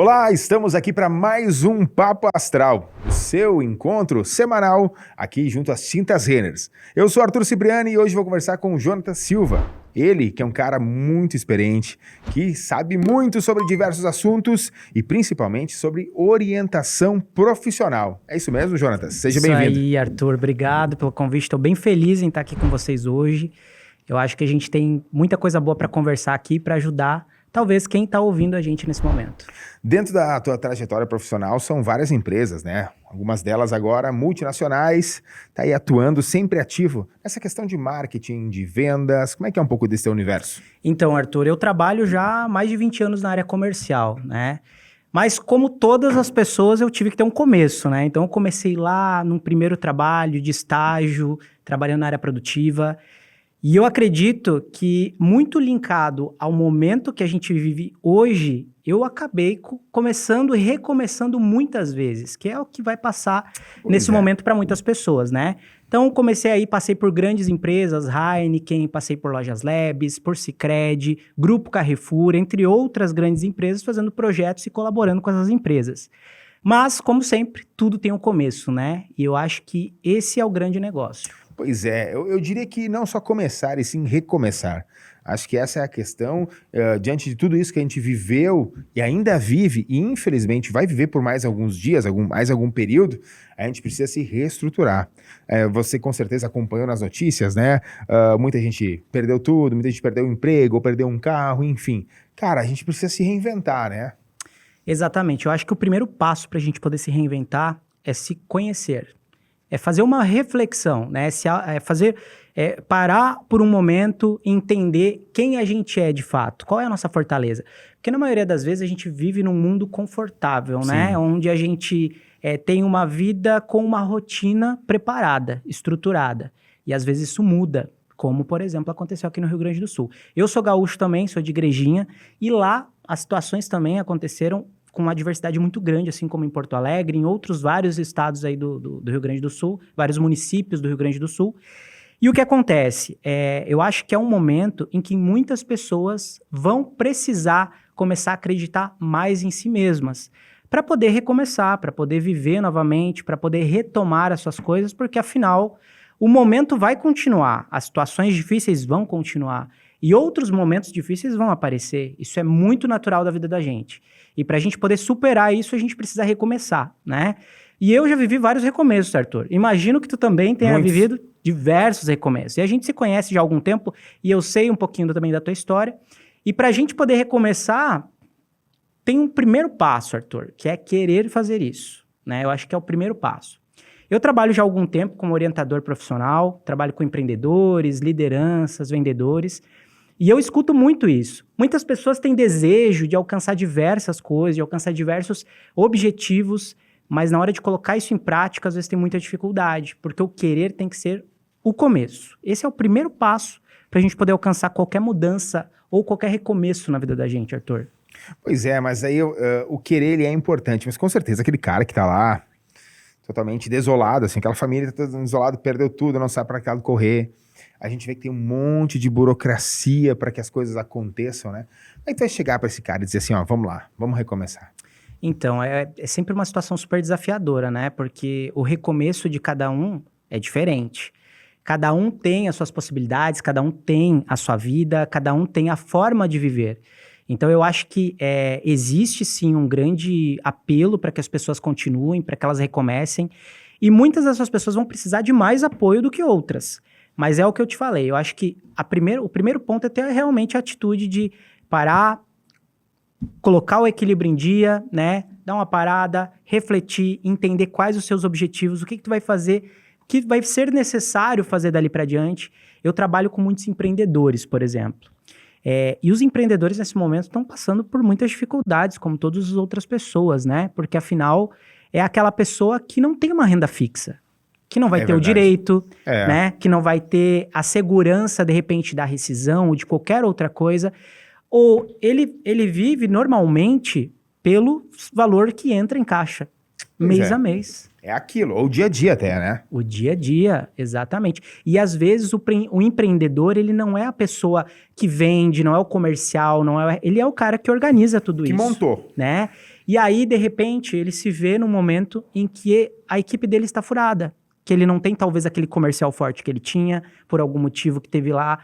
Olá, estamos aqui para mais um Papo Astral, o seu encontro semanal aqui junto às Tintas Renners. Eu sou Arthur Cipriani e hoje vou conversar com o Jonatas Silva. Ele, que é um cara muito experiente, que sabe muito sobre diversos assuntos e principalmente sobre orientação profissional. É isso mesmo, Jonatas? Seja bem-vindo. Isso aí, Arthur. Obrigado pelo convite. Estou bem feliz em estar aqui com vocês hoje. Eu acho que a gente tem muita coisa boa para conversar aqui, para ajudar, talvez, quem está ouvindo a gente nesse momento. Dentro da tua trajetória profissional, são várias empresas, né? Algumas delas agora multinacionais, tá aí atuando sempre ativo nessa questão de marketing, de vendas. Como é que é um pouco desse teu universo? Então, Arthur, eu trabalho já há mais de 20 anos na área comercial, né? Mas como todas as pessoas, eu tive que ter um começo, né? Então, eu comecei lá num primeiro trabalho de estágio, trabalhando na área produtiva. E eu acredito que, muito linkado ao momento que a gente vive hoje, eu acabei começando e recomeçando muitas vezes, que é o que vai passar nesse momento para muitas pessoas, né? Então, comecei aí, passei por grandes empresas, Heineken, passei por Lojas Labs, por Sicredi, Grupo Carrefour, entre outras grandes empresas, fazendo projetos e colaborando com essas empresas. Mas, como sempre, tudo tem um começo, né? E eu acho que esse é o grande negócio. Pois é, eu diria que não só começar, e sim recomeçar. Acho que essa é a questão, diante de tudo isso que a gente viveu e ainda vive, e infelizmente vai viver por mais alguns dias, mais algum período, a gente precisa se reestruturar. Você com certeza acompanhou nas notícias, né? Muita gente perdeu tudo, muita gente perdeu o emprego, ou perdeu um carro, enfim. Cara, a gente precisa se reinventar, né? Exatamente. Eu acho que o primeiro passo para a gente poder se reinventar é se conhecer. É fazer uma reflexão, né? Parar por um momento e entender quem a gente é de fato, qual é a nossa fortaleza. Porque na maioria das vezes a gente vive num mundo confortável, né? Onde a gente tem uma vida com uma rotina preparada, estruturada. E às vezes isso muda, como, por exemplo, aconteceu aqui no Rio Grande do Sul. Eu sou gaúcho também, sou de Igrejinha, e lá as situações também aconteceram com uma diversidade muito grande, assim como em Porto Alegre, em outros vários estados aí do Rio Grande do Sul, vários municípios do Rio Grande do Sul. E o que acontece? Eu acho que é um momento em que muitas pessoas vão precisar começar a acreditar mais em si mesmas, para poder recomeçar, para poder viver novamente, para poder retomar as suas coisas, porque afinal o momento vai continuar, as situações difíceis vão continuar, e outros momentos difíceis vão aparecer. Isso é muito natural da vida da gente. E para a gente poder superar isso, a gente precisa recomeçar, né? E eu já vivi vários recomeços, Arthur. Imagino que tu também tenha vivido diversos recomeços. E a gente se conhece já há algum tempo, e eu sei um pouquinho também da tua história. E para a gente poder recomeçar, tem um primeiro passo, Arthur, que é querer fazer isso, né? Eu acho que é o primeiro passo. Eu trabalho já há algum tempo como orientador profissional, trabalho com empreendedores, lideranças, vendedores, e eu escuto muito isso. Muitas pessoas têm desejo de alcançar diversas coisas, de alcançar diversos objetivos, mas na hora de colocar isso em prática, às vezes tem muita dificuldade, porque o querer tem que ser o começo. Esse é o primeiro passo para a gente poder alcançar qualquer mudança ou qualquer recomeço na vida da gente, Arthur. Pois é, mas aí o querer ele é importante, mas com certeza aquele cara que tá lá totalmente desolado, assim, aquela família tá toda desolada, perdeu tudo, não sabe para que lado correr. A gente vê que tem um monte de burocracia para que as coisas aconteçam, né? Aí tu vai chegar para esse cara e dizer assim, ó, vamos lá, vamos recomeçar. Então, é sempre uma situação super desafiadora, né? Porque o recomeço de cada um é diferente. Cada um tem as suas possibilidades, cada um tem a sua vida, cada um tem a forma de viver. Então, eu acho que existe, sim, um grande apelo para que as pessoas continuem, para que elas recomecem. E muitas dessas pessoas vão precisar de mais apoio do que outras. Mas é o que eu te falei, eu acho que o primeiro ponto é ter realmente a atitude de parar, colocar o equilíbrio em dia, né? Dar uma parada, refletir, entender quais os seus objetivos, o que tu vai fazer, o que vai ser necessário fazer dali para diante. Eu trabalho com muitos empreendedores, por exemplo. E os empreendedores nesse momento estão passando por muitas dificuldades, como todas as outras pessoas, né? Porque afinal é aquela pessoa que não tem uma renda fixa, que não vai ter o direito, né? Que não vai ter a segurança, de repente, da rescisão ou de qualquer outra coisa. Ou ele vive normalmente pelo valor que entra em caixa, mês a mês. É aquilo, ou dia a dia até, né? O dia a dia, exatamente. E às vezes o empreendedor, ele não é a pessoa que vende, não é o comercial, ele é o cara que organiza tudo isso. Que montou. Né? E aí, de repente, ele se vê num momento em que a equipe dele está furada. Que ele não tem, talvez, aquele comercial forte que ele tinha, por algum motivo que teve lá,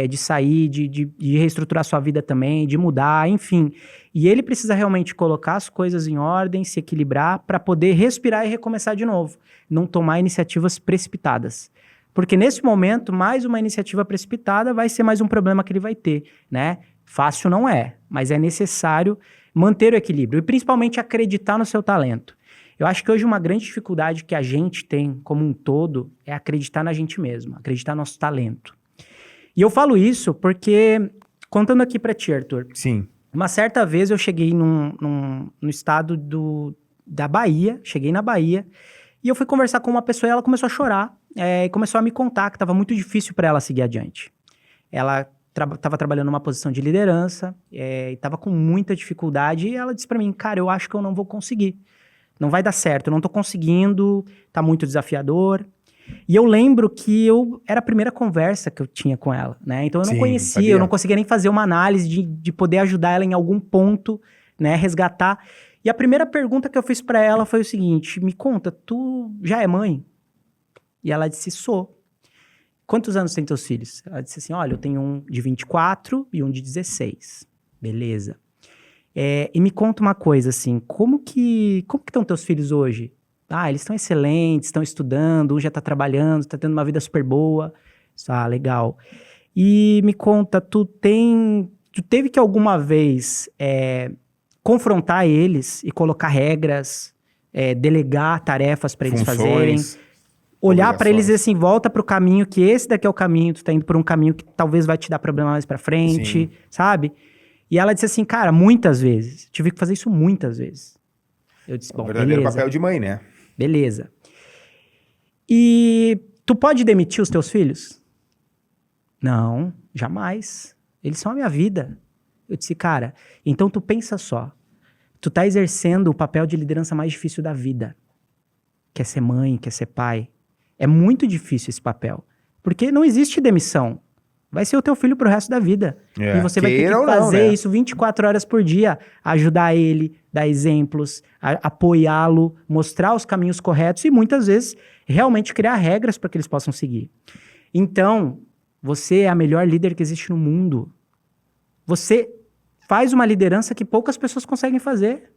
de sair, de reestruturar sua vida também, de mudar, enfim. E ele precisa realmente colocar as coisas em ordem, se equilibrar, para poder respirar e recomeçar de novo. Não tomar iniciativas precipitadas. Porque nesse momento, mais uma iniciativa precipitada vai ser mais um problema que ele vai ter, né? Fácil não é, mas é necessário manter o equilíbrio e principalmente acreditar no seu talento. Eu acho que hoje uma grande dificuldade que a gente tem como um todo é acreditar na gente mesmo, acreditar no nosso talento. E eu falo isso porque, contando aqui pra ti, Arthur. Sim. Uma certa vez eu cheguei no estado da Bahia, cheguei na Bahia, e eu fui conversar com uma pessoa e ela começou a chorar, e começou a me contar que estava muito difícil para ela seguir adiante. Ela estava trabalhando numa posição de liderança, e estava com muita dificuldade, e ela disse para mim, cara, eu acho que eu não vou conseguir. Não vai dar certo, eu não tô conseguindo, tá muito desafiador. E eu lembro que era a primeira conversa que eu tinha com ela, né? Então eu não conhecia, sabia. eu não conseguia nem fazer uma análise de poder ajudar ela em algum ponto, né? Resgatar. E a primeira pergunta que eu fiz pra ela foi o seguinte, me conta, tu já é mãe? E ela disse, sou. Quantos anos tem teus filhos? Ela disse assim, olha, eu tenho um de 24 e um de 16. Beleza. E me conta uma coisa, assim, como que estão teus filhos hoje? Ah, eles estão excelentes, estão estudando, um já está trabalhando, está tendo uma vida super boa. Ah, legal. E me conta, tu teve que alguma vez confrontar eles e colocar regras, delegar tarefas para eles fazerem, olhar para eles e dizer assim, volta para o caminho, que esse daqui é o caminho, tu tá indo por um caminho que talvez vai te dar problema mais para frente, sabe? E ela disse assim, cara, muitas vezes. Tive que fazer isso muitas vezes. Eu disse, bom, beleza. O verdadeiro papel de mãe, né? Beleza. E tu pode demitir os teus filhos? Não, jamais. Eles são a minha vida. Eu disse, cara, então tu pensa só. Tu tá exercendo o papel de liderança mais difícil da vida. Quer ser mãe, quer ser pai. É muito difícil esse papel. Porque não existe demissão. Vai ser o teu filho pro resto da vida. E você vai ter que fazer isso 24 horas por dia. Ajudar ele, dar exemplos, apoiá-lo, mostrar os caminhos corretos e muitas vezes realmente criar regras para que eles possam seguir. Então, você é a melhor líder que existe no mundo. Você faz uma liderança que poucas pessoas conseguem fazer.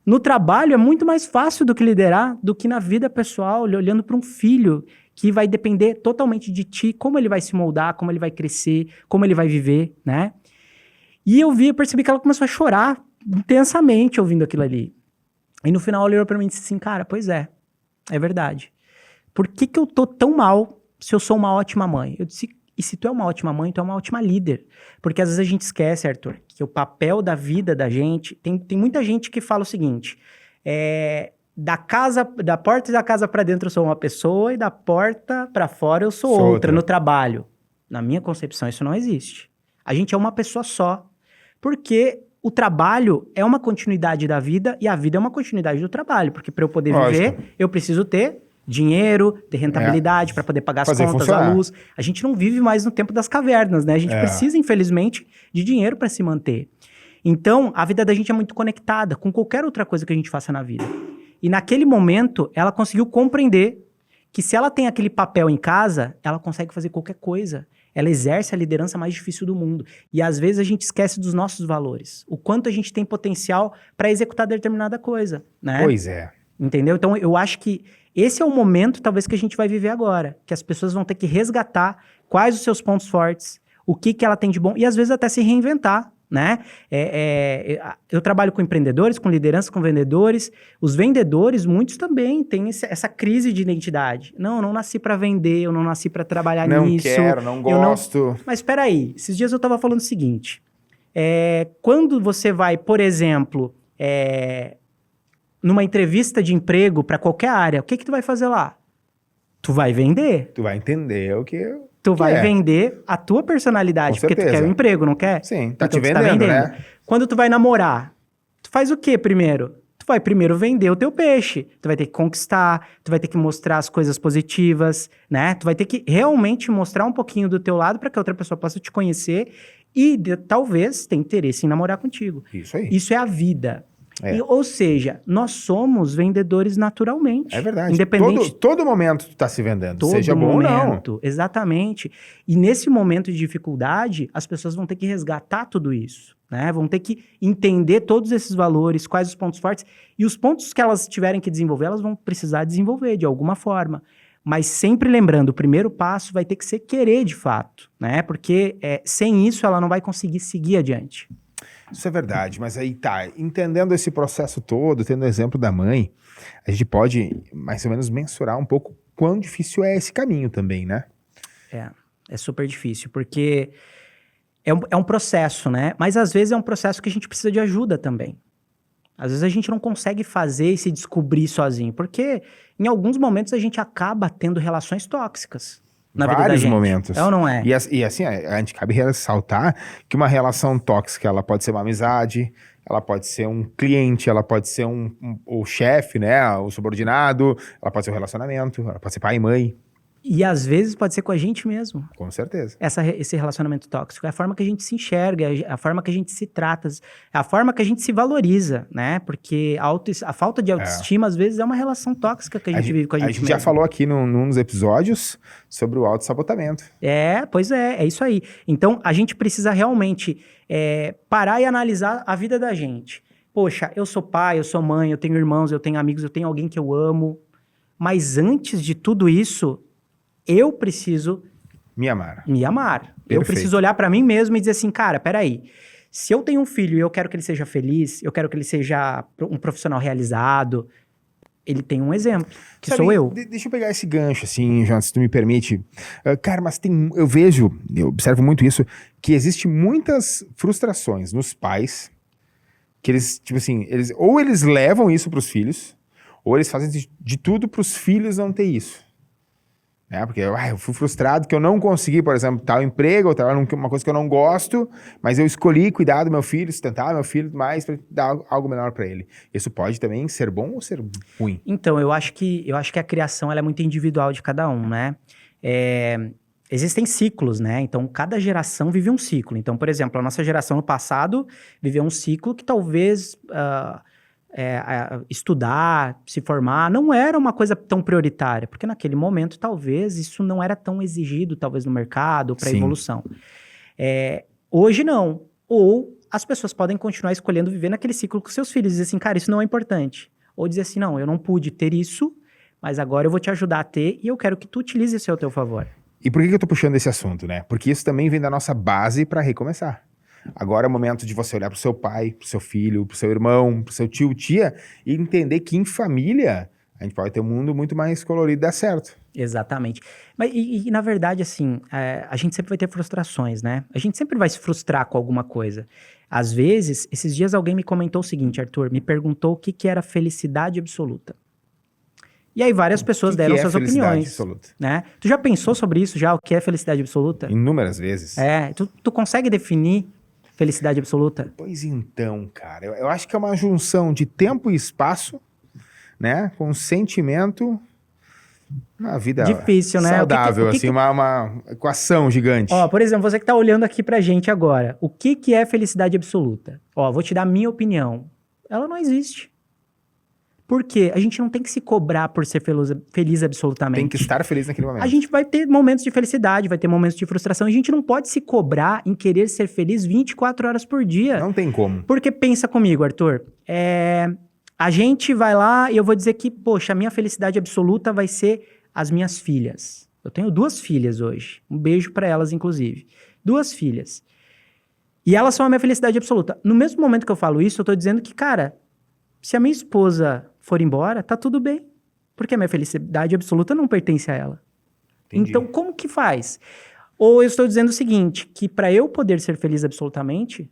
No trabalho é muito mais fácil do que liderar, do que na vida pessoal, olhando para um filho que vai depender totalmente de ti, como ele vai se moldar, como ele vai crescer, como ele vai viver, né? E eu percebi que ela começou a chorar intensamente ouvindo aquilo ali. E no final ela olhou pra mim e disse assim, cara, pois é verdade. Por que eu tô tão mal se eu sou uma ótima mãe? Eu disse, e se tu é uma ótima mãe, tu é uma ótima líder. Porque às vezes a gente esquece, Arthur, que o papel da vida da gente... Tem muita gente que fala o seguinte, da porta da casa pra dentro eu sou uma pessoa e da porta pra fora eu sou outra no trabalho. Na minha concepção isso não existe. A gente é uma pessoa só. Porque o trabalho é uma continuidade da vida e a vida é uma continuidade do trabalho. Porque para eu poder viver, eu preciso ter dinheiro, ter rentabilidade para poder pagar as contas, a luz. A gente não vive mais no tempo das cavernas, né? A gente precisa, infelizmente, de dinheiro para se manter. Então, a vida da gente é muito conectada com qualquer outra coisa que a gente faça na vida. E naquele momento, ela conseguiu compreender que se ela tem aquele papel em casa, ela consegue fazer qualquer coisa. Ela exerce a liderança mais difícil do mundo. E às vezes a gente esquece dos nossos valores. O quanto a gente tem potencial para executar determinada coisa, né? Pois é. Entendeu? Então eu acho que esse é o momento, talvez, que a gente vai viver agora. Que as pessoas vão ter que resgatar quais os seus pontos fortes, o que ela tem de bom, e às vezes até se reinventar, né? Eu trabalho com empreendedores, com liderança, com vendedores. Os vendedores, muitos também têm essa crise de identidade. Não, eu não nasci para vender, eu não nasci para trabalhar nisso. Não quero, não gosto. Mas espera aí, esses dias eu estava falando o seguinte. Quando você vai, por exemplo, numa entrevista de emprego para qualquer área, o que tu vai fazer lá? Tu vai vender. Tu vai entender o que... Tu vai vender a tua personalidade, porque tu quer um emprego, não quer? Sim, então, te vendendo, né? Quando tu vai namorar, tu faz o quê primeiro? Tu vai primeiro vender o teu peixe. Tu vai ter que conquistar, tu vai ter que mostrar as coisas positivas, né? Tu vai ter que realmente mostrar um pouquinho do teu lado para que a outra pessoa possa te conhecer e talvez ter interesse em namorar contigo. Isso aí. Isso é a vida. Ou seja, nós somos vendedores naturalmente. É verdade. Independente. Todo momento tu tá se vendendo, Todo seja bom momento, ou não. exatamente. E nesse momento de dificuldade, as pessoas vão ter que resgatar tudo isso, né? Vão ter que entender todos esses valores, quais os pontos fortes. E os pontos que elas tiverem que desenvolver, elas vão precisar desenvolver de alguma forma. Mas sempre lembrando, o primeiro passo vai ter que ser querer de fato, né? Porque sem isso ela não vai conseguir seguir adiante. Isso é verdade, mas aí tá, entendendo esse processo todo, tendo o exemplo da mãe, a gente pode mais ou menos mensurar um pouco quão difícil é esse caminho também, né? É super difícil, porque é um processo, né? Mas às vezes é um processo que a gente precisa de ajuda também. Às vezes a gente não consegue fazer e se descobrir sozinho, porque em alguns momentos a gente acaba tendo relações tóxicas na vida da Vários gente. momentos. É ou não é? E assim, a gente cabe ressaltar que uma relação tóxica, ela pode ser uma amizade, ela pode ser um cliente, ela pode ser o chefe, né, o subordinado, ela pode ser um relacionamento, ela pode ser pai e mãe. E às vezes pode ser com a gente mesmo. Com certeza. Esse relacionamento tóxico é a forma que a gente se enxerga, é a forma que a gente se trata, é a forma que a gente se valoriza, né? Porque a falta de autoestima, às vezes, é uma relação tóxica que a gente vive com a gente mesmo. A gente já falou aqui num dos episódios sobre o autossabotamento. Pois é isso aí. Então, a gente precisa realmente parar e analisar a vida da gente. Poxa, eu sou pai, eu sou mãe, eu tenho irmãos, eu tenho amigos, eu tenho alguém que eu amo. Mas antes de tudo isso, eu preciso me amar. Eu preciso olhar pra mim mesmo e dizer assim, cara, peraí. Se eu tenho um filho e eu quero que ele seja feliz, eu quero que ele seja um profissional realizado, ele tem um exemplo, que sou eu. Deixa eu pegar esse gancho, assim, João, se tu me permite. Cara, mas eu observo muito isso, que existe muitas frustrações nos pais, que eles, tipo assim, ou eles levam isso pros filhos, ou eles fazem de tudo pros filhos não ter isso. Porque eu fui frustrado que eu não consegui, por exemplo, tal emprego, ou trabalhar numa coisa que eu não gosto, mas eu escolhi cuidar do meu filho, sustentar meu filho mais para dar algo melhor para ele. Isso pode também ser bom ou ser ruim? Então, eu acho que a criação ela é muito individual de cada um, né? Existem ciclos, né? Então, cada geração vive um ciclo. Então, por exemplo, a nossa geração no passado viveu um ciclo que talvez estudar, se formar, não era uma coisa tão prioritária, porque naquele momento, talvez, isso não era tão exigido, talvez, no mercado, para evolução. Hoje, não. Ou as pessoas podem continuar escolhendo viver naquele ciclo com seus filhos, e dizer assim, cara, isso não é importante. Ou dizer assim, não, eu não pude ter isso, mas agora eu vou te ajudar a ter, e eu quero que tu utilize isso ao teu favor. E por que eu tô puxando esse assunto, né? Porque isso também vem da nossa base para recomeçar. Agora é o momento de você olhar pro seu pai, pro seu filho, pro seu irmão, pro seu tio, tia, e entender que em família a gente pode ter um mundo muito mais colorido e dar certo. Exatamente. Mas, na verdade, assim, a gente sempre vai ter frustrações, né? A gente sempre vai se frustrar com alguma coisa. Às vezes, esses dias alguém me comentou o seguinte, Arthur, me perguntou o que era felicidade absoluta. E aí várias pessoas deram suas opiniões. Absoluta? Né? Tu já pensou sobre isso já, o que é felicidade absoluta? Inúmeras vezes. Tu consegue definir felicidade absoluta? Pois então, cara, eu acho que é uma junção de tempo e espaço, né, com sentimento, uma vida difícil, né? Saudável, assim, uma equação gigante. Ó, por exemplo, você que tá olhando aqui pra gente agora, o que é felicidade absoluta? Ó, vou te dar a minha opinião. Ela não existe. Por quê? A gente não tem que se cobrar por ser feliz absolutamente. Tem que estar feliz naquele momento. A gente vai ter momentos de felicidade, vai ter momentos de frustração. A gente não pode se cobrar em querer ser feliz 24 horas por dia. Não tem como. Porque pensa comigo, Arthur. A gente vai lá e eu vou dizer que, poxa, a minha felicidade absoluta vai ser as minhas filhas. Eu tenho 2 filhas hoje. Um beijo pra elas, inclusive. 2 filhas. E elas são a minha felicidade absoluta. No mesmo momento que eu falo isso, eu tô dizendo que, cara, se a minha esposa for embora, tá tudo bem. Porque a minha felicidade absoluta não pertence a ela. Entendi. Então, como que faz? Ou eu estou dizendo o seguinte, que para eu poder ser feliz absolutamente,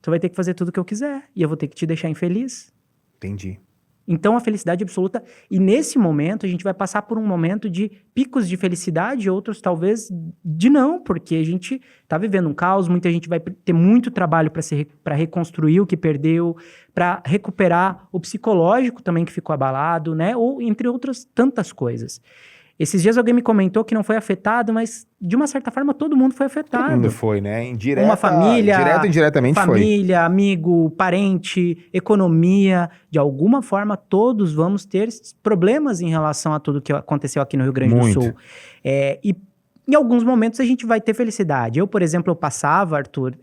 tu vai ter que fazer tudo o que eu quiser. E eu vou ter que te deixar infeliz. Entendi. Então, a felicidade absoluta... E nesse momento, a gente vai passar por um momento de picos de felicidade, outros talvez de não, porque a gente tá vivendo um caos, muita gente vai ter muito trabalho para reconstruir o que perdeu, para recuperar o psicológico também que ficou abalado, né? Ou entre outras tantas coisas. Esses dias alguém me comentou que não foi afetado, mas de uma certa forma todo mundo foi afetado. Todo mundo foi, né? Uma família, direto e indiretamente família, amigo, parente, economia. De alguma forma, todos vamos ter problemas em relação a tudo que aconteceu aqui no Rio Grande do Sul. E em alguns momentos a gente vai ter felicidade. Eu, por exemplo, eu passava, Arthur,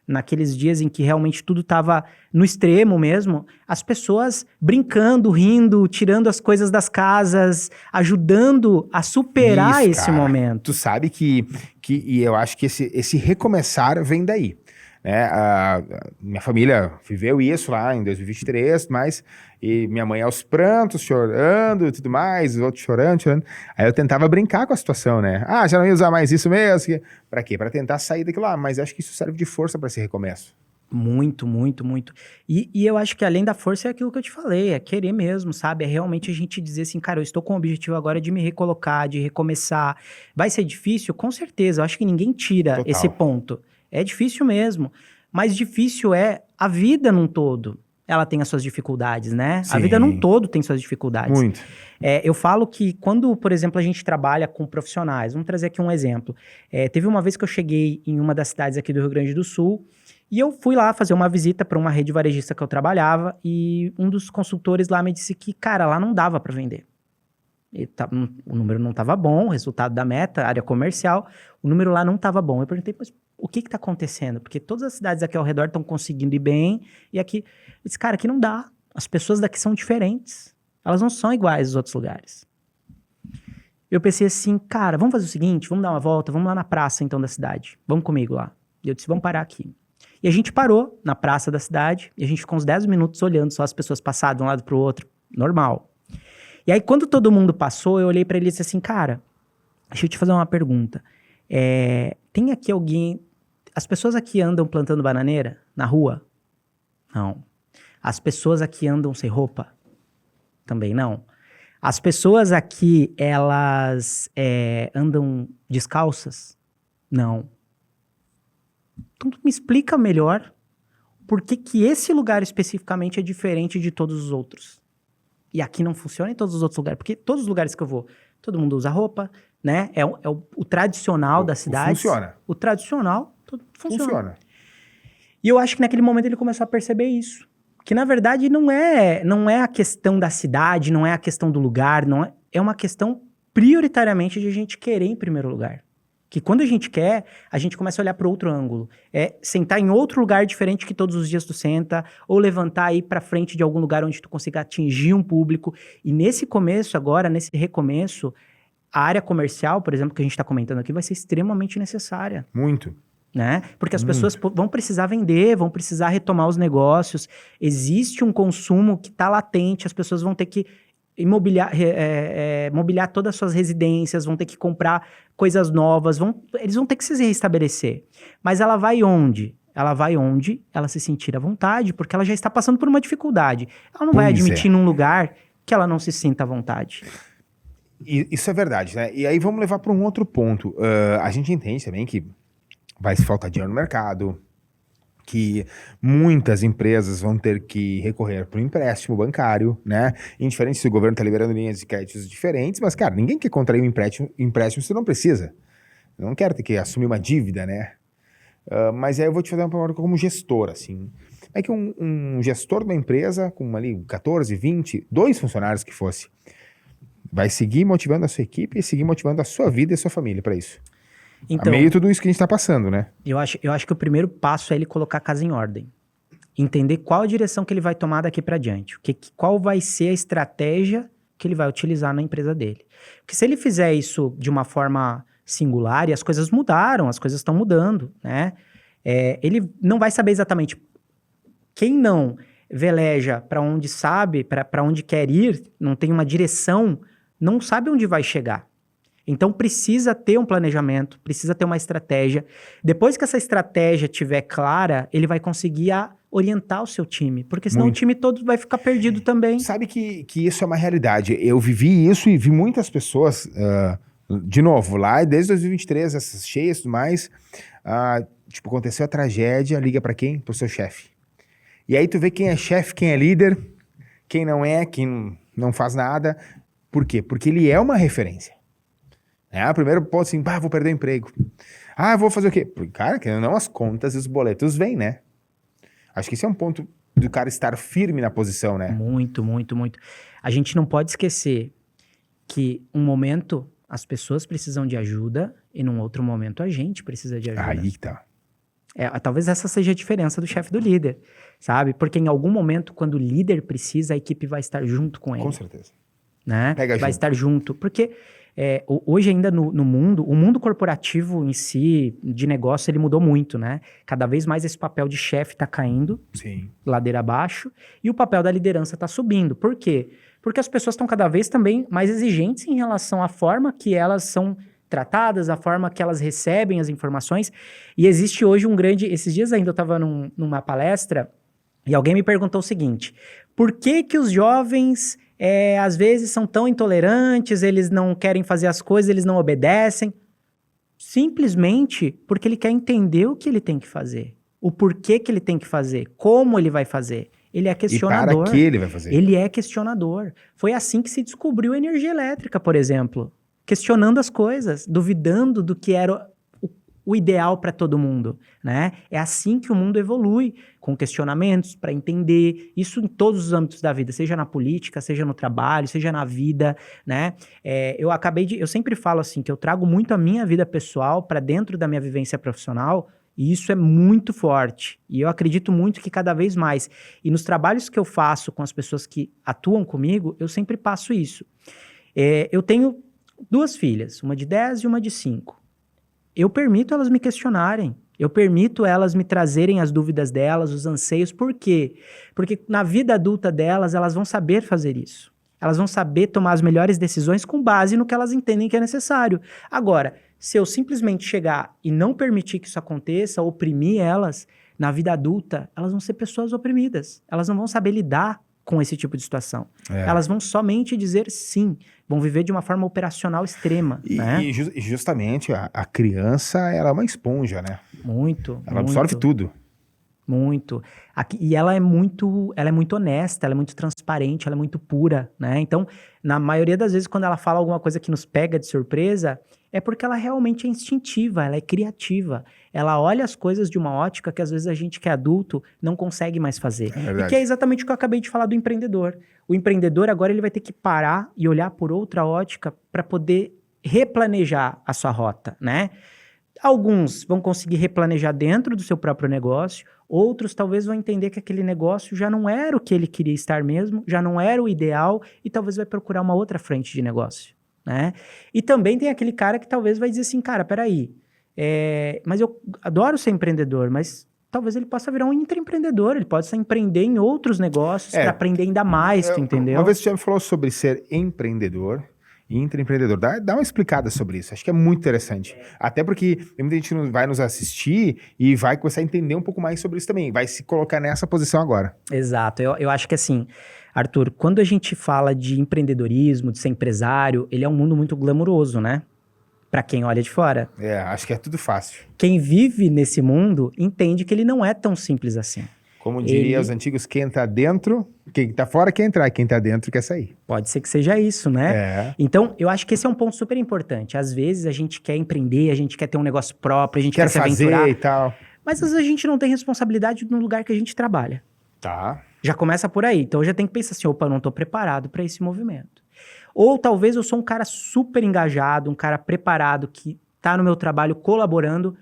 naqueles dias em que realmente tudo estava no extremo mesmo, as pessoas brincando, rindo, tirando as coisas das casas, ajudando a superar esse momento. Tu sabe que e eu acho que esse recomeçar vem daí. Né? Minha família viveu isso lá em 2023, e minha mãe aos prantos, chorando e tudo mais, os outros chorando. Aí eu tentava brincar com a situação, né? Já não ia usar mais isso mesmo. Pra quê? Pra tentar sair daquilo lá. Mas acho que isso serve de força pra esse recomeço. Muito, muito, muito. E eu acho que além da força é aquilo que eu te falei, é querer mesmo, sabe? É realmente a gente dizer assim, cara, eu estou com o objetivo agora de me recolocar, de recomeçar. Vai ser difícil? Com certeza. Eu acho que ninguém tira esse ponto. É difícil mesmo. Mas difícil é a vida num todo. Ela tem as suas dificuldades, né? Sim. A vida num todo tem suas dificuldades. Muito. Eu falo que quando, por exemplo, a gente trabalha com profissionais, vamos trazer aqui um exemplo. Teve uma vez que eu cheguei em uma das cidades aqui do Rio Grande do Sul, e eu fui lá fazer uma visita para uma rede varejista que eu trabalhava, e um dos consultores lá me disse que, cara, lá não dava para vender. O número não estava bom, o resultado da meta, área comercial, o número lá não estava bom. Eu perguntei, mas o que está acontecendo? Porque todas as cidades aqui ao redor estão conseguindo ir bem, e aqui... Eu disse, cara, aqui não dá. As pessoas daqui são diferentes. Elas não são iguais aos outros lugares. Eu pensei assim, cara, vamos fazer o seguinte, vamos dar uma volta, vamos lá na praça então da cidade. Vamos comigo lá. E eu disse, vamos parar aqui. E a gente parou na praça da cidade, e a gente ficou uns 10 minutos olhando só as pessoas passar de um lado pro outro, normal. E aí quando todo mundo passou, eu olhei pra ele e disse assim, cara, deixa eu te fazer uma pergunta. Tem aqui alguém... As pessoas aqui andam plantando bananeira na rua? Não. As pessoas aqui andam sem roupa? Também não. As pessoas aqui, elas andam descalças? Não. Então, tu me explica melhor por que esse lugar especificamente é diferente de todos os outros. E aqui não funciona em todos os outros lugares. Porque todos os lugares que eu vou, todo mundo usa roupa, né? É o tradicional da cidade. Funciona. O tradicional, tudo funciona. E eu acho que naquele momento ele começou a perceber isso. Que, na verdade, não é a questão da cidade, não é a questão do lugar, é uma questão prioritariamente de a gente querer em primeiro lugar. Que quando a gente quer, a gente começa a olhar para outro ângulo. É sentar em outro lugar diferente que todos os dias tu senta, ou levantar e ir para frente de algum lugar onde tu consiga atingir um público. E nesse começo agora, nesse recomeço, a área comercial, por exemplo, que a gente está comentando aqui, vai ser extremamente necessária. Muito. Né? Porque as pessoas vão precisar vender, vão precisar retomar os negócios. Existe um consumo que está latente, as pessoas vão ter que mobiliar todas as suas residências, vão ter que comprar coisas novas, eles vão ter que se restabelecer. Mas ela vai onde? Ela vai onde ela se sentir à vontade, porque ela já está passando por uma dificuldade. Ela não vai admitir num lugar que ela não se sinta à vontade. Isso é verdade, né? E aí vamos levar para um outro ponto. A gente entende também que vai faltar dinheiro no mercado, que muitas empresas vão ter que recorrer para o empréstimo bancário, né? Indiferente se o governo está liberando linhas de créditos diferentes, mas, cara, ninguém quer contrair um empréstimo se não precisa. Eu não quero ter que assumir uma dívida, né? Mas aí eu vou te fazer uma pergunta como gestor, assim. É que um gestor de uma empresa com ali 14, 20, 2 funcionários que fosse, vai seguir motivando a sua equipe e seguir motivando a sua vida e a sua família para isso. Então, a meio de tudo isso que a gente está passando, né? Eu acho que o primeiro passo é ele colocar a casa em ordem. Entender qual a direção que ele vai tomar daqui para diante. Qual vai ser a estratégia que ele vai utilizar na empresa dele. Porque se ele fizer isso de uma forma singular, e as coisas mudaram, as coisas estão mudando, né? Ele não vai saber exatamente. Quem não veleja para onde sabe, para onde quer ir, não tem uma direção, não sabe onde vai chegar. Então, precisa ter um planejamento, precisa ter uma estratégia. Depois que essa estratégia estiver clara, ele vai conseguir orientar o seu time. Porque senão o time todo vai ficar perdido também. Sabe que isso é uma realidade. Eu vivi isso e vi muitas pessoas, de novo, lá desde 2023, essas cheias e tudo mais, aconteceu a tragédia, liga pra quem? Pro seu chefe. E aí tu vê quem é chefe, quem é líder, quem não faz nada. Por quê? Porque ele é uma referência. O primeiro ponto assim, vou perder o emprego. Vou fazer o quê? Porque, cara, querendo ou não, as contas e os boletos vêm, né? Acho que esse é um ponto do cara estar firme na posição, né? Muito, muito, muito. A gente não pode esquecer que um momento as pessoas precisam de ajuda e num outro momento a gente precisa de ajuda. Aí que tá. Talvez essa seja a diferença do chefe do líder, sabe? Porque em algum momento, quando o líder precisa, a equipe vai estar junto com ele. Com certeza. Né? Pega vai junto. estar junto. Porque hoje ainda no mundo, o mundo corporativo em si, de negócio, ele mudou muito, né? Cada vez mais esse papel de chefe está caindo, Sim. ladeira abaixo, e o papel da liderança está subindo. Por quê? Porque as pessoas estão cada vez também mais exigentes em relação à forma que elas são tratadas, a forma que elas recebem as informações. E existe hoje um grande... Esses dias ainda eu estava numa palestra e alguém me perguntou o seguinte: por que que os jovens às vezes são tão intolerantes, eles não querem fazer as coisas, eles não obedecem? Simplesmente porque ele quer entender o que ele tem que fazer, o porquê que ele tem que fazer, como ele vai fazer. Ele é questionador. E para que ele vai fazer? Ele é questionador. Foi assim que se descobriu a energia elétrica, por exemplo. Questionando as coisas, duvidando do que era o ideal para todo mundo, né? É assim que o mundo evolui, com questionamentos para entender, isso em todos os âmbitos da vida, seja na política, seja no trabalho, seja na vida, né? Eu sempre falo assim, que eu trago muito a minha vida pessoal para dentro da minha vivência profissional, e isso é muito forte, e eu acredito muito que cada vez mais, e nos trabalhos que eu faço com as pessoas que atuam comigo, eu sempre passo isso. Eu tenho 2 filhas, uma de 10 e uma de 5. Eu permito elas me questionarem, eu permito elas me trazerem as dúvidas delas, os anseios. Por quê? Porque na vida adulta delas, elas vão saber fazer isso. Elas vão saber tomar as melhores decisões com base no que elas entendem que é necessário. Agora, se eu simplesmente chegar e não permitir que isso aconteça, oprimir elas, na vida adulta, elas vão ser pessoas oprimidas. Elas não vão saber lidar com esse tipo de situação. Elas vão somente dizer sim, vão viver de uma forma operacional extrema, né? E justamente a criança, ela é uma esponja, né? Muito. Ela absorve tudo. Muito. E ela é muito honesta, ela é muito transparente, ela é muito pura, né? Então, na maioria das vezes, quando ela fala alguma coisa que nos pega de surpresa, é porque ela realmente é instintiva, ela é criativa. Ela olha as coisas de uma ótica que às vezes a gente que é adulto não consegue mais fazer. E que é exatamente o que eu acabei de falar do empreendedor. O empreendedor agora ele vai ter que parar e olhar por outra ótica para poder replanejar a sua rota, né? Alguns vão conseguir replanejar dentro do seu próprio negócio, outros talvez vão entender que aquele negócio já não era o que ele queria estar mesmo, já não era o ideal e talvez vai procurar uma outra frente de negócio, né? E também tem aquele cara que talvez vai dizer assim, cara, peraí, mas eu adoro ser empreendedor, mas talvez ele possa virar um intraempreendedor, ele possa empreender em outros negócios para aprender ainda mais, tu entendeu? Uma vez você já me falou sobre ser empreendedor e intraempreendedor. Dá uma explicada sobre isso. Acho que é muito interessante. Até porque muita gente vai nos assistir e vai começar a entender um pouco mais sobre isso também. Vai se colocar nessa posição agora. Exato. Eu acho que assim, Arthur, quando a gente fala de empreendedorismo, de ser empresário, ele é um mundo muito glamouroso, né? Para quem olha de fora. Acho que é tudo fácil. Quem vive nesse mundo entende que ele não é tão simples assim. Como diria os antigos, quem tá dentro, quem tá fora quer entrar, quem tá dentro quer sair. Pode ser que seja isso, né? Então, eu acho que esse é um ponto super importante. Às vezes a gente quer empreender, a gente quer ter um negócio próprio, a gente quer se aventurar. E tal. Mas às vezes a gente não tem responsabilidade no lugar que a gente trabalha. Tá. Já começa por aí. Então eu já tenho que pensar assim, opa, eu não tô preparado para esse movimento. Ou talvez eu sou um cara super engajado, um cara preparado, que tá no meu trabalho colaborando,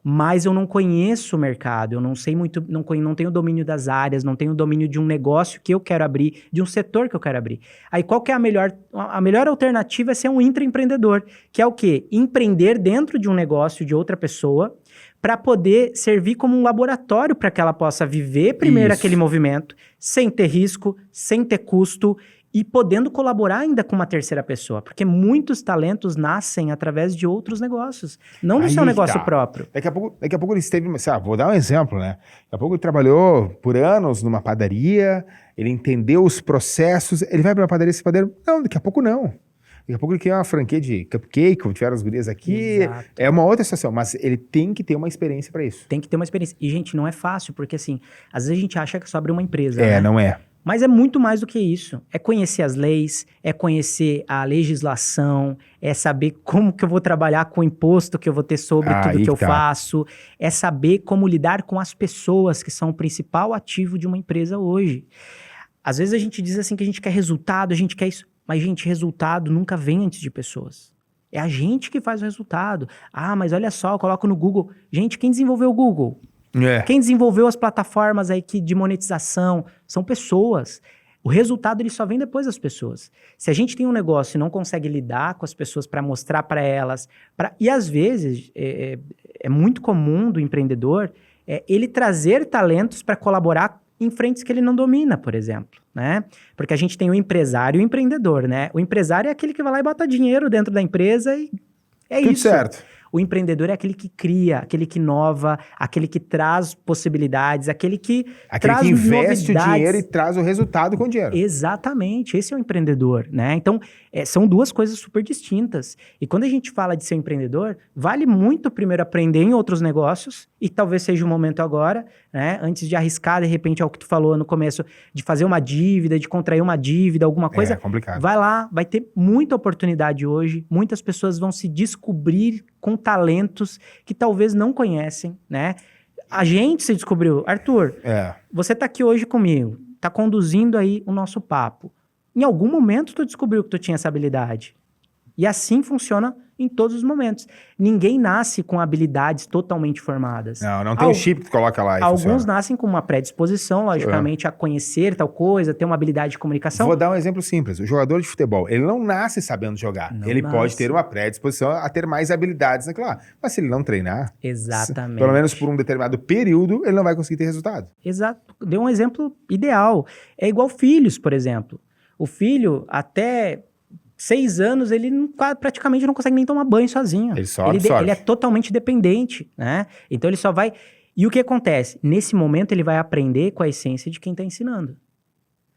mas eu não conheço o mercado, eu não sei muito, não tenho domínio das áreas, não tenho domínio de um negócio que eu quero abrir, de um setor que eu quero abrir. Aí qual que é a melhor alternativa é ser um intraempreendedor, que é o quê? Empreender dentro de um negócio de outra pessoa, para poder servir como um laboratório para que ela possa viver primeiro aquele movimento, sem ter risco, sem ter custo, e podendo colaborar ainda com uma terceira pessoa. Porque muitos talentos nascem através de outros negócios, não do seu negócio próprio. Daqui a pouco ele esteve... vou dar um exemplo, né? Daqui a pouco ele trabalhou por anos numa padaria, ele entendeu os processos, ele vai para uma padaria, esse padeiro... Não, daqui a pouco não. Daqui a pouco ele quer uma franquia de cupcake, como tiveram as gurias aqui. Exato. É uma outra situação, mas ele tem que ter uma experiência para isso. Tem que ter uma experiência. E, gente, não é fácil, porque assim, às vezes a gente acha que é só abrir uma empresa, né? Não é. Mas é muito mais do que isso. É conhecer as leis, é conhecer a legislação, é saber como que eu vou trabalhar com o imposto que eu vou ter sobre tudo que eu faço, é saber como lidar com as pessoas, que são o principal ativo de uma empresa hoje. Às vezes a gente diz assim que a gente quer resultado, a gente quer isso, mas, gente, resultado nunca vem antes de pessoas. É a gente que faz o resultado. Ah, mas olha só, eu coloco no Google. Gente, quem desenvolveu o Google? Quem desenvolveu as plataformas aí de monetização são pessoas. O resultado ele só vem depois das pessoas. Se a gente tem um negócio e não consegue lidar com as pessoas para mostrar para elas... E às vezes é muito comum do empreendedor ele trazer talentos para colaborar em frentes que ele não domina, por exemplo, né? Porque a gente tem o empresário e o empreendedor, né? O empresário é aquele que vai lá e bota dinheiro dentro da empresa e é tudo isso. Certo. O empreendedor é aquele que cria, aquele que inova, aquele que traz possibilidades, aquele que traz que investe novidades. O dinheiro e traz o resultado com o dinheiro. Exatamente, esse é o empreendedor, né? Então, são duas coisas super distintas. E quando a gente fala de ser empreendedor, vale muito primeiro aprender em outros negócios, e talvez seja o momento agora, né? Antes de arriscar, de repente, é o que tu falou no começo, de fazer uma dívida, de contrair uma dívida, alguma coisa. É complicado. Vai lá, vai ter muita oportunidade hoje, muitas pessoas vão se descobrir com talentos que talvez não conhecem, né? A gente se descobriu. Arthur, você tá aqui hoje comigo, tá conduzindo aí o nosso papo. Em algum momento tu descobriu que tu tinha essa habilidade. E assim funciona em todos os momentos. Ninguém nasce com habilidades totalmente formadas. Não tem um chip que tu coloca lá e alguns funciona. Nascem com uma predisposição, logicamente, a conhecer tal coisa, ter uma habilidade de comunicação. Vou dar um exemplo simples. O jogador de futebol, ele não nasce sabendo jogar. Ele pode ter uma predisposição a ter mais habilidades naquilo lá. Mas se ele não treinar, exatamente, pelo menos por um determinado período, ele não vai conseguir ter resultado. Exato. Deu um exemplo ideal. É igual filhos, por exemplo. O filho, até 6 anos, ele praticamente não consegue nem tomar banho sozinho. Ele só absorve. Ele é totalmente dependente, né? Então ele só vai... E o que acontece? Nesse momento ele vai aprender com a essência de quem está ensinando.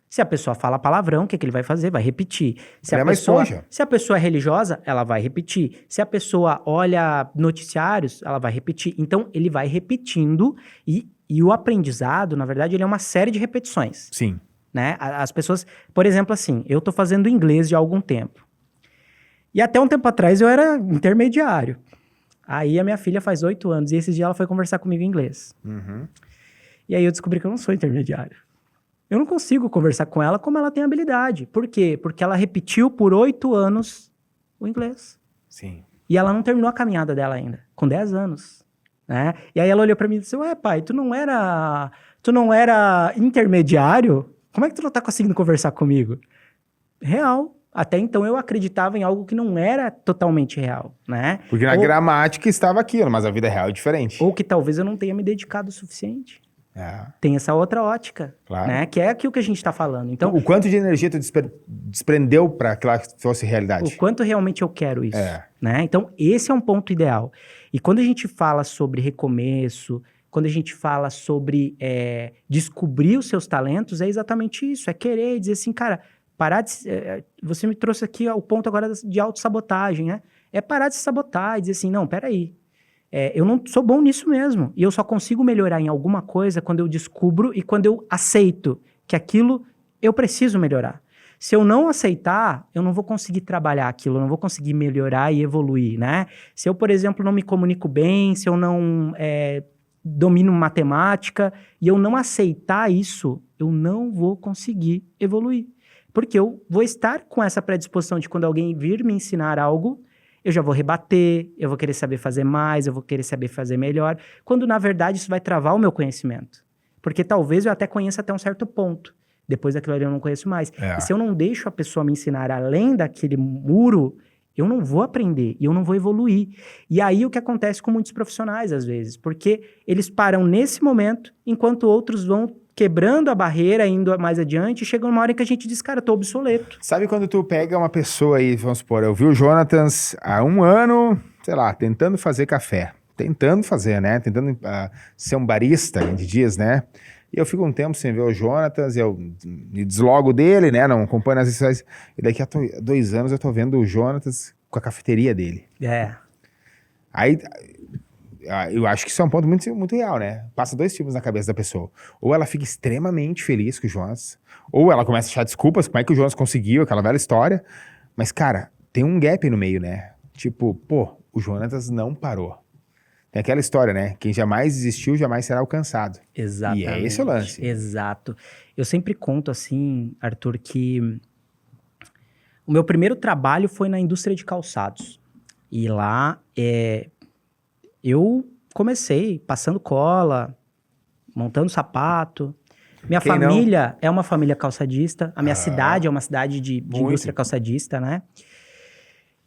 Se a pessoa fala palavrão, o que ele vai fazer? Vai repetir. Se a pessoa é religiosa, ela vai repetir. Se a pessoa olha noticiários, ela vai repetir. Então ele vai repetindo e o aprendizado, na verdade, ele é uma série de repetições. Sim. Né? As pessoas, por exemplo, assim, eu tô fazendo inglês de há algum tempo. E até um tempo atrás eu era intermediário. Aí a minha filha faz 8 anos e esses dias ela foi conversar comigo em inglês. Uhum. E aí eu descobri que eu não sou intermediário. Eu não consigo conversar com ela como ela tem habilidade. Por quê? Porque ela repetiu por 8 anos o inglês. Sim. E ela não terminou a caminhada dela ainda, com 10 anos. Né? E aí ela olhou pra mim e disse, ué, pai, tu não era intermediário? Como é que tu não tá conseguindo conversar comigo? Real. Até então eu acreditava em algo que não era totalmente real, né? Porque na gramática estava aquilo, mas a vida real é diferente. Ou que talvez eu não tenha me dedicado o suficiente. Tem essa outra ótica, claro. Né? Que é aquilo que a gente está falando. Então, o quanto de energia tu desprendeu para que ela fosse realidade? O quanto realmente eu quero isso, né? Então, esse é um ponto ideal. E quando a gente fala sobre recomeço, quando a gente fala sobre descobrir os seus talentos, é exatamente isso. É querer dizer assim, cara, parar de... você me trouxe aqui ao ponto agora de autossabotagem, né? É parar de se sabotar e dizer assim, não, peraí. Eu não sou bom nisso mesmo. E eu só consigo melhorar em alguma coisa quando eu descubro e quando eu aceito que aquilo eu preciso melhorar. Se eu não aceitar, eu não vou conseguir trabalhar aquilo, eu não vou conseguir melhorar e evoluir, né? Se eu, por exemplo, não me comunico bem, se eu não domino matemática e eu não aceitar isso, eu não vou conseguir evoluir. Porque eu vou estar com essa predisposição de quando alguém vir me ensinar algo, eu já vou rebater, eu vou querer saber fazer mais, eu vou querer saber fazer melhor, quando na verdade isso vai travar o meu conhecimento. Porque talvez eu até conheça até um certo ponto. Depois daquilo ali eu não conheço mais. E se eu não deixo a pessoa me ensinar além daquele muro, eu não vou aprender e eu não vou evoluir. E aí o que acontece com muitos profissionais às vezes, porque eles param nesse momento, enquanto outros vão quebrando a barreira, indo mais adiante, e chega uma hora que a gente diz, cara, eu tô obsoleto. Sabe quando tu pega uma pessoa aí, vamos supor, eu vi o Jonatas há 1 ano, sei lá, tentando fazer café. Tentando fazer, né? Tentando ser um barista, a gente diz, né? E eu fico um tempo sem ver o Jonatas, eu me deslogo dele, né? Não acompanho as histórias. E daqui a 2 anos eu tô vendo o Jonatas com a cafeteria dele. É. Aí eu acho que isso é um ponto muito, muito real, né? Passa dois tipos na cabeça da pessoa. Ou ela fica extremamente feliz com o Jonas, ou ela começa a achar desculpas, como é que o Jonas conseguiu, aquela velha história. Mas, cara, tem um gap no meio, né? Tipo, pô, o Jonatas não parou. Tem aquela história, né? Quem jamais desistiu, jamais será alcançado. Exatamente. E é esse o lance. Exato. Eu sempre conto assim, Arthur, que o meu primeiro trabalho foi na indústria de calçados. E lá, eu comecei passando cola, montando sapato. Minha Quem família é uma família calçadista. A minha cidade é uma cidade de indústria calçadista, né?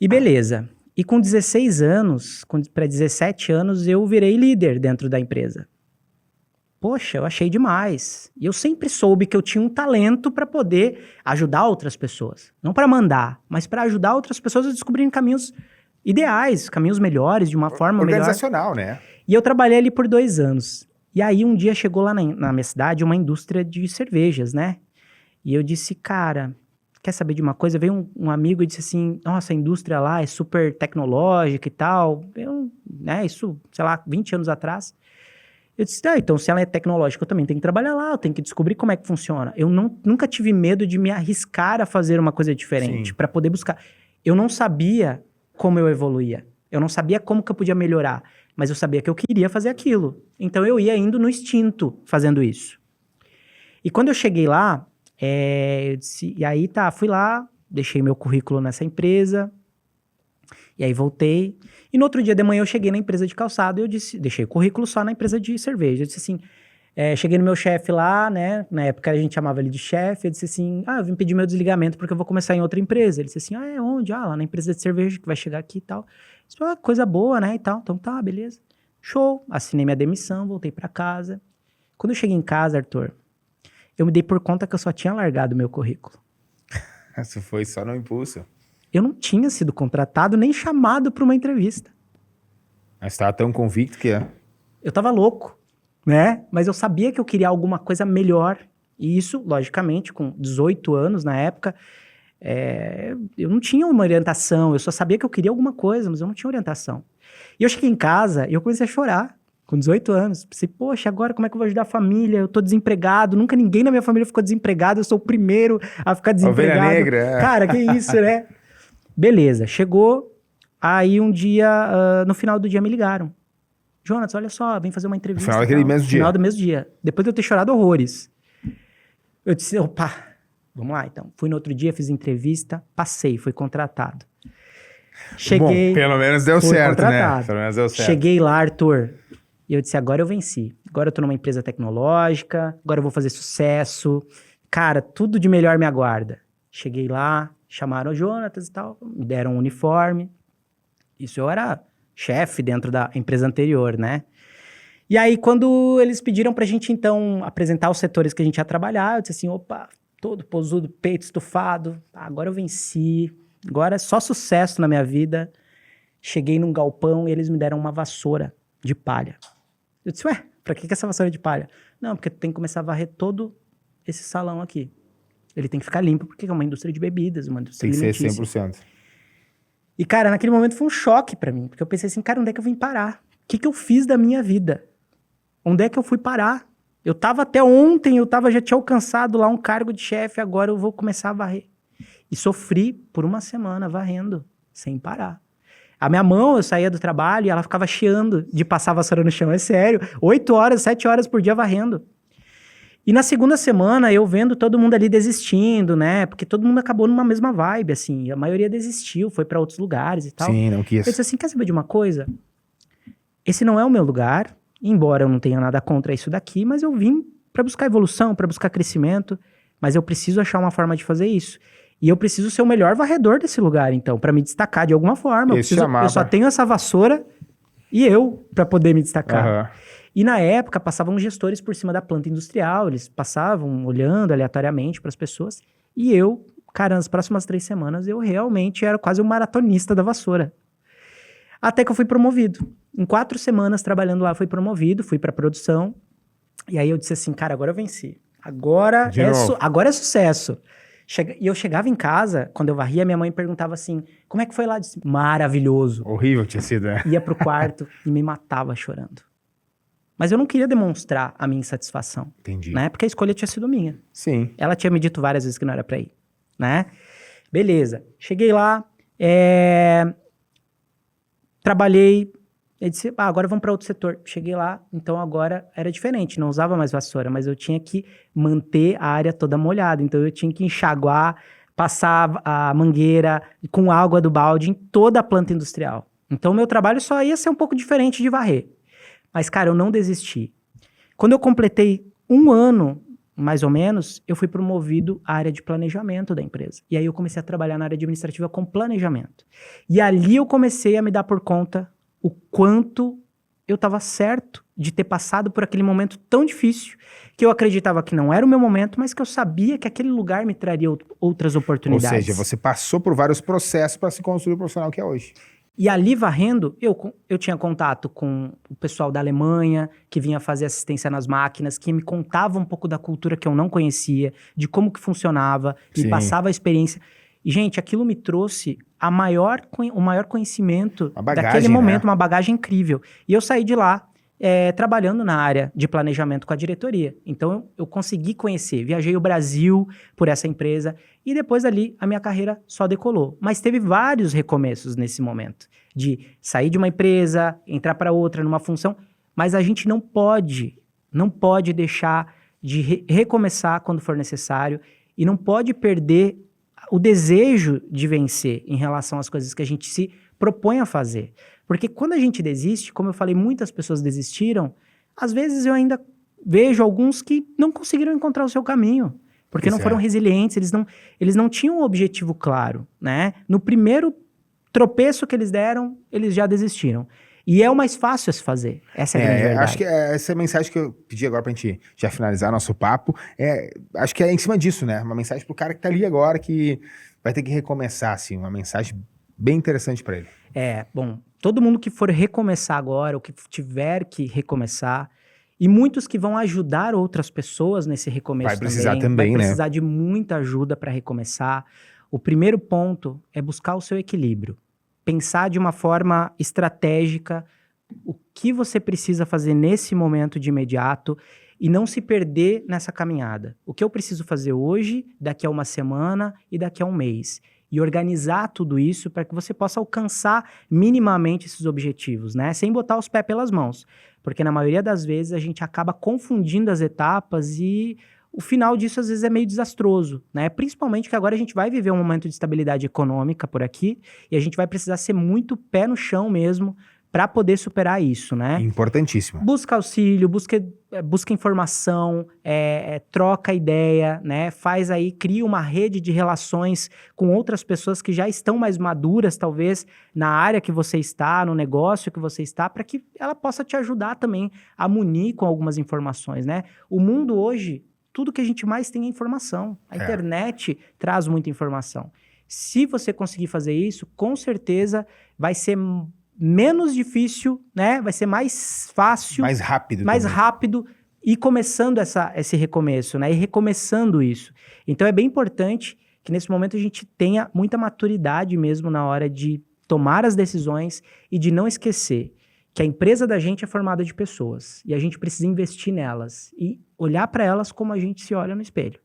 E beleza. E com 16 anos, para 17 anos, eu virei líder dentro da empresa. Poxa, eu achei demais. E eu sempre soube que eu tinha um talento para poder ajudar outras pessoas. Não para mandar, mas para ajudar outras pessoas a descobrirem caminhos ideais, caminhos melhores, de uma forma melhor. Organizacional, né? E eu trabalhei ali por 2 anos. E aí um dia chegou lá na minha cidade uma indústria de cervejas, né? E eu disse, cara, quer saber de uma coisa? Veio um amigo e disse assim, nossa, a indústria lá é super tecnológica e tal. Isso, sei lá, 20 anos atrás. Eu disse, então se ela é tecnológica, eu também tenho que trabalhar lá, eu tenho que descobrir como é que funciona. Eu nunca tive medo de me arriscar a fazer uma coisa diferente, para poder buscar. Eu não sabia como eu evoluía. Eu não sabia como que eu podia melhorar, mas eu sabia que eu queria fazer aquilo. Então eu ia indo no instinto fazendo isso. E quando eu cheguei lá, eu disse, e aí fui lá, deixei meu currículo nessa empresa, e aí voltei. E no outro dia de manhã eu cheguei na empresa de calçado e eu disse, deixei o currículo só na empresa de cerveja. Eu disse assim, cheguei no meu chefe lá, né? Na época a gente chamava ele de chefe. Eu disse assim, eu vim pedir meu desligamento porque eu vou começar em outra empresa. Ele disse assim, onde? Lá na empresa de cerveja que vai chegar aqui e tal. Eu disse, coisa boa, né? E tal. Então tá, beleza. Show. Assinei minha demissão, voltei pra casa. Quando eu cheguei em casa, Arthur, eu me dei por conta que eu só tinha largado meu currículo. Isso foi só no impulso. Eu não tinha sido contratado nem chamado para uma entrevista. Mas estava tão convicto que Eu tava louco, né? Mas eu sabia que eu queria alguma coisa melhor. E isso, logicamente, com 18 anos na época, eu não tinha uma orientação. Eu só sabia que eu queria alguma coisa, mas eu não tinha orientação. E eu cheguei em casa e eu comecei a chorar. Com 18 anos. Pensei, poxa, agora como é que eu vou ajudar a família? Eu tô desempregado. Nunca ninguém na minha família ficou desempregado. Eu sou o primeiro a ficar desempregado. Ovelha negra. Cara, que isso, né? Beleza, chegou. Aí um dia, no final do dia, me ligaram. Jonas, olha só, vem fazer uma entrevista. No final daquele mesmo dia. No final do mesmo dia. Depois de eu ter chorado horrores. Eu disse, opa, vamos lá então. Fui no outro dia, fiz entrevista, passei, fui contratado. Cheguei. Bom, pelo menos deu certo, né? Pelo menos deu certo. Cheguei lá, Arthur. E eu disse, agora eu venci. Agora eu tô numa empresa tecnológica, agora eu vou fazer sucesso. Cara, tudo de melhor me aguarda. Cheguei lá, chamaram o Jonatas e tal, me deram um uniforme. Isso eu era chefe dentro da empresa anterior, né? E aí, quando eles pediram pra gente, então, apresentar os setores que a gente ia trabalhar, eu disse assim, opa, todo posudo, peito estufado, agora eu venci, agora é só sucesso na minha vida. Cheguei num galpão e eles me deram uma vassoura de palha. Eu disse, pra que essa vassoura de palha? Não, porque tu tem que começar a varrer todo esse salão aqui. Ele tem que ficar limpo, porque é uma indústria de bebidas, uma indústria alimentícia. Tem que ser 100%. E, cara, naquele momento foi um choque pra mim, porque eu pensei assim, cara, onde é que eu vim parar? O que eu fiz da minha vida? Onde é que eu fui parar? Eu tava até ontem, já tinha alcançado lá um cargo de chefe, agora eu vou começar a varrer. E sofri por uma semana varrendo, sem parar. A minha mão, eu saía do trabalho e ela ficava chiando de passar a vassoura no chão, é sério. 8 horas, 7 horas por dia varrendo. E na segunda semana, eu vendo todo mundo ali desistindo, né? Porque todo mundo acabou numa mesma vibe, assim. A maioria desistiu, foi pra outros lugares e tal. Sim, não quis. Eu disse assim, quer saber de uma coisa? Esse não é o meu lugar, embora eu não tenha nada contra isso daqui, mas eu vim pra buscar evolução, pra buscar crescimento, mas eu preciso achar uma forma de fazer isso. E eu preciso ser o melhor varredor desse lugar, então, pra me destacar de alguma forma. Eu só tenho essa vassoura e eu pra poder me destacar. Uhum. E na época, passavam gestores por cima da planta industrial, eles passavam olhando aleatoriamente para as pessoas. E eu, cara, nas próximas 3 semanas, eu realmente era quase um maratonista da vassoura. Até que eu fui promovido. Em 4 semanas trabalhando lá, eu fui promovido, fui para produção. E aí eu disse assim, cara, agora eu venci. Agora é sucesso. E eu chegava em casa, quando eu varria, minha mãe perguntava assim, como é que foi lá? Eu disse, maravilhoso. Horrível tinha sido, né? Ia pro quarto e me matava chorando. Mas eu não queria demonstrar a minha insatisfação. Entendi. Né? Porque a escolha tinha sido minha. Sim. Ela tinha me dito várias vezes que não era pra ir. Né? Beleza. Cheguei lá, trabalhei. Eu disse, agora vamos para outro setor. Cheguei lá, então agora era diferente. Não usava mais vassoura, mas eu tinha que manter a área toda molhada. Então eu tinha que enxaguar, passar a mangueira com água do balde em toda a planta industrial. Então o meu trabalho só ia ser um pouco diferente de varrer. Mas, cara, eu não desisti. Quando eu completei 1 ano, mais ou menos, eu fui promovido à área de planejamento da empresa. E aí eu comecei a trabalhar na área administrativa com planejamento. E ali eu comecei a me dar por conta o quanto eu estava certo de ter passado por aquele momento tão difícil, que eu acreditava que não era o meu momento, mas que eu sabia que aquele lugar me traria outras oportunidades. Ou seja, você passou por vários processos para se construir o profissional que é hoje. E ali varrendo, eu tinha contato com o pessoal da Alemanha, que vinha fazer assistência nas máquinas, que me contava um pouco da cultura que eu não conhecia, de como que funcionava, me passava a experiência. E, gente, aquilo me trouxe o maior conhecimento daquele momento, uma bagagem incrível. E eu saí de lá trabalhando na área de planejamento com a diretoria. Então, eu consegui conhecer. Viajei o Brasil por essa empresa e depois ali a minha carreira só decolou. Mas teve vários recomeços nesse momento. De sair de uma empresa, entrar para outra numa função. Mas a gente não pode deixar de recomeçar quando for necessário e não pode perder o desejo de vencer em relação às coisas que a gente se propõe a fazer. Porque quando a gente desiste, como eu falei, muitas pessoas desistiram, às vezes eu ainda vejo alguns que não conseguiram encontrar o seu caminho, porque não foram resilientes, eles não tinham um objetivo claro, né? No primeiro tropeço que eles deram, eles já desistiram. E é o mais fácil a se fazer. Essa é a grande verdade. Acho que essa mensagem que eu pedi agora pra gente já finalizar nosso papo, acho que é em cima disso, né? Uma mensagem pro cara que tá ali agora, que vai ter que recomeçar, assim, uma mensagem bem interessante pra ele. Bom, todo mundo que for recomeçar agora, ou que tiver que recomeçar, e muitos que vão ajudar outras pessoas nesse recomeço vai precisar também, vai precisar de muita ajuda para recomeçar. O primeiro ponto é buscar o seu equilíbrio. Pensar de uma forma estratégica o que você precisa fazer nesse momento de imediato e não se perder nessa caminhada. O que eu preciso fazer hoje, daqui a 1 semana e daqui a 1 mês. E organizar tudo isso para que você possa alcançar minimamente esses objetivos, né? Sem botar os pés pelas mãos. Porque na maioria das vezes a gente acaba confundindo as etapas e o final disso às vezes é meio desastroso, né? Principalmente que agora a gente vai viver um momento de estabilidade econômica por aqui e a gente vai precisar ser muito pé no chão mesmo para poder superar isso, né? Importantíssimo. Busca auxílio, busca informação, troca ideia, né? Cria uma rede de relações com outras pessoas que já estão mais maduras, talvez, na área que você está, no negócio que você está, para que ela possa te ajudar também a munir com algumas informações, né? O mundo hoje, tudo que a gente mais tem é informação. A internet traz muita informação. Se você conseguir fazer isso, com certeza vai ser menos difícil, né? Vai ser mais fácil. Mais rápido. Mais rápido e começando esse recomeço, né? E recomeçando isso. Então é bem importante que nesse momento a gente tenha muita maturidade mesmo na hora de tomar as decisões e de não esquecer que a empresa da gente é formada de pessoas e a gente precisa investir nelas e olhar para elas como a gente se olha no espelho.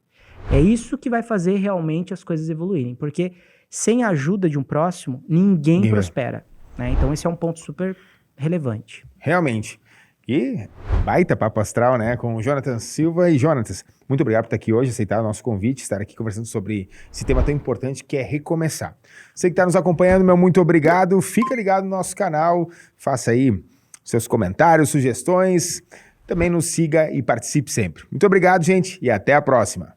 É isso que vai fazer realmente as coisas evoluírem, porque sem a ajuda de um próximo, ninguém prospera. Né? Então esse é um ponto super relevante. Realmente. E baita papo astral, né? Com o Jonatas Silva. E Jonatas, muito obrigado por estar aqui hoje, aceitar o nosso convite, estar aqui conversando sobre esse tema tão importante que é recomeçar. Você que está nos acompanhando, meu muito obrigado. Fica ligado no nosso canal, faça aí seus comentários, sugestões. Também nos siga e participe sempre. Muito obrigado, gente, e até a próxima.